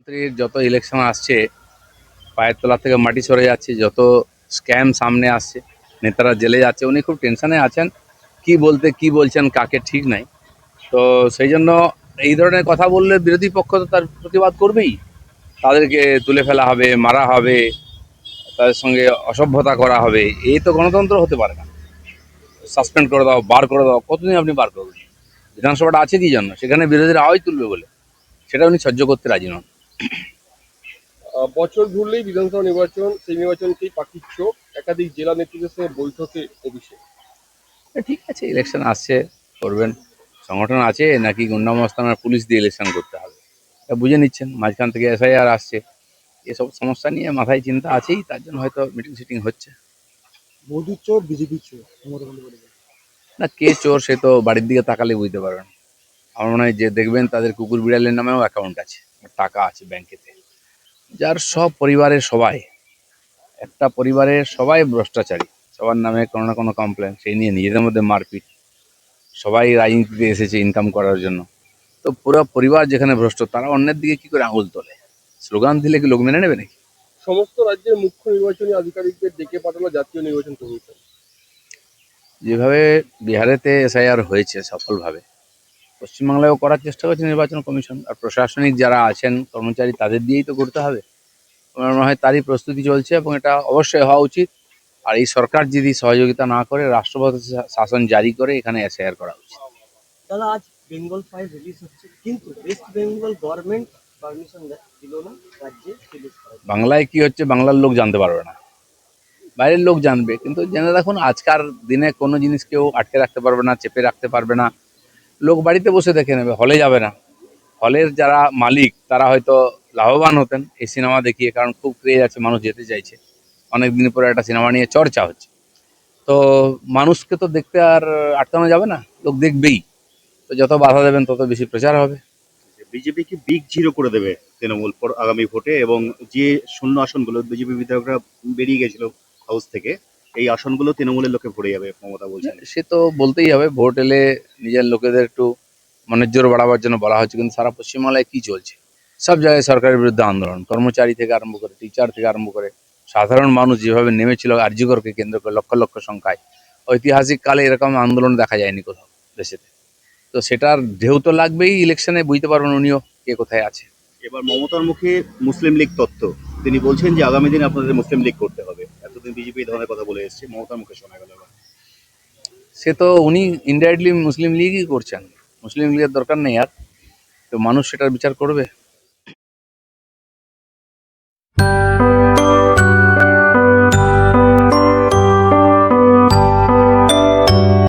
মন্ত্রীর যত ইলেকশন আসছে পায়ের তলা থেকে মাটি সরে যাচ্ছে, যত স্ক্যাম সামনে আসছে, নেতারা জেলে যাচ্ছে, উনি খুব টেনশনে আছেন। কি বলতে কি বলছেন কাকে ঠিক নাই। তো সেই জন্য এই ধরনের কথা বললে বিরোধী পক্ষ তো তার প্রতিবাদ করবেই। তাদেরকে তুলে ফেলা হবে, মারা হবে, তাদের সঙ্গে অসভ্যতা করা হবে। এই তো গণতন্ত্র হতে পারে না। সাসপেন্ড করে দাও, বার করে দাও, কতদিন আপনি বার করবেন? বিধানসভাটা আছে কি জন্য? সেখানে বিরোধীরা আওয়াজ তুলবে বলে। সেটা উনি সহ্য করতে রাজি নন। বছর ঘুরলেই বিধানসভা নির্বাচন, সেই নির্বাচনকেই পাখির চোখ। একাধিক জেলা নেতৃত্বের সঙ্গে বৈঠকে অভিষেক। ঠিক আছে, ইলেকশন আসছে, করবেন। সংগঠন আছে নাকি গুন্ডামস্তান আর পুলিশ দিয়ে ইলেকশন করতে হবে, এটা বুঝে নিচ্ছেন। মাঝখান থেকে এসআইআর আসছে, এসব সমস্যা নিয়ে মাথায় চিন্তা আছেই, তার জন্য হয়তো মিটিং সিটিং হচ্ছে। মোদী চোর, বিজেপি চোর, মমতা বন্দ্যোপাধ্যায়। না, কে চোর সে তো বাড়ির দিকে তাকালে বুঝতে পারবেন। আমার মনে হয় যে দেখবেন তাদের কুকুর বিড়ালের নামেও অ্যাকাউন্ট আছে, টাকা আছে ব্যাংকেতে। যার সব পরিবারের সবাই, একটা পরিবারের সবাই ভ্রষ্টাচারী, সবার নামে কোনো না কোনো কমপ্লেন, সেই নিয়ে নিজেদের মধ্যে মারপিট। সবাই রাজনীতিতে এসেছে ইনকাম করার জন্য। তো পুরো পরিবার যেখানে ভ্রষ্ট, তারা অন্যের দিকে কি করে আঙুল তোলে? স্লোগান দিলে কি লোক মেনে নেবে নাকি? সমস্ত রাজ্যের মুখ্য নির্বাচনী আধিকারিকদের ডেকে পাঠালো জাতীয় নির্বাচন কমিশন। যেভাবে বিহারেতে এসআইআর হয়েছে সফলভাবে, পশ্চিমবাংলায়ও করার চেষ্টা করছে নির্বাচন কমিশন। আর প্রশাসনিক যারা আছেন কর্মচারী, তাদের দিয়েই তো করতে হবে। আমার মনে হয় তারই প্রস্তুতি চলছে এবং এটা অবশ্যই হওয়া উচিত। আর এই সরকার যদি সহযোগিতা না করে, রাষ্ট্রপতি শাসন জারি করে এখানে এসআইআর করা উচিত। দাদা, আজ বেঙ্গল ফাইল রিলিজ হচ্ছে, কিন্তু ওয়েস্ট বেঙ্গল গভর্নমেন্ট পারমিশন দিল না রাজ্যে রিলিজ করার। বাংলায় কি হচ্ছে বাংলার লোক জানতে পারবে না, বাইরের লোক জানবে। কিন্তু জেনে রাখুন, আজকার দিনে কোনো জিনিস কেউ আটকে রাখতে পারবে না, চেপে রাখতে পারবে না। লোক বাড়িতে বসে দেখে নেবে, হলে যাবে না। হলের যারা মালিক তারা হয়তো লাভবান হতেন এই সিনেমা দেখিয়ে, কারণ খুব ক্রেজ আছে, মানুষ যেতে চাইছে। অনেক দিন পরে একটা সিনেমা নিয়ে চর্চা হচ্ছে। তো মানুষকে তো দেখতে আর আটকানো যাবে না, লোক দেখবেই। তো যত বাধা দেবেন তত বেশি প্রচার হবে। বিজেপি কি বিগ জিরো করে দেবে তৃণমূল আগামী ভোটে, এবং যে শূন্য আসনগুলো বিজেপি বিধায়করা বেরিয়ে গেছিল হাউস থেকে, এই আসনগুলো তৃণমূলের লোকে ভরে যাবে মমতা বলছেন। সে তো বলতেই হবে, ভোট এলে নিজের লোকেদের একটু মনের জোর বাড়াবার জন্য বলা হচ্ছে। কিন্তু সারা পশ্চিমবাংলায় কি চলছে? সব জায়গায় সরকারের বিরুদ্ধে আন্দোলন, কর্মচারী থেকে আরম্ভ করে, টিচার থেকে আরম্ভ করে, সাধারণ মানুষ যেভাবে নেমেছিল আরজিকরকে কেন্দ্র করে লক্ষ লক্ষ সংখ্যায়, ঐতিহাসিক কালে এরকম আন্দোলন দেখা যায়নি কোথাও দেশেতে। তো সেটার ঢেউ তো লাগবেই ইলেকশনে, বুঝতে পারবেন উনিও কে কোথায় আছে। এবার মমতার মুখে মুসলিম লীগ তত্ত্ব, তিনি বলছেন যে আগামী দিনে আপনাদের মুসলিম লীগ করতে হবে। এতদিন বিজেপি এই ধরনের কথা বলে এসেছে, মমতার মুখে শোনা গেল এবার। সে তো উনি ইনডাইরেক্টলি মুসলিম লীগই করছেন, মুসলিম লীগের দরকার নেই আর। তো মানুষ সেটার বিচার করবে।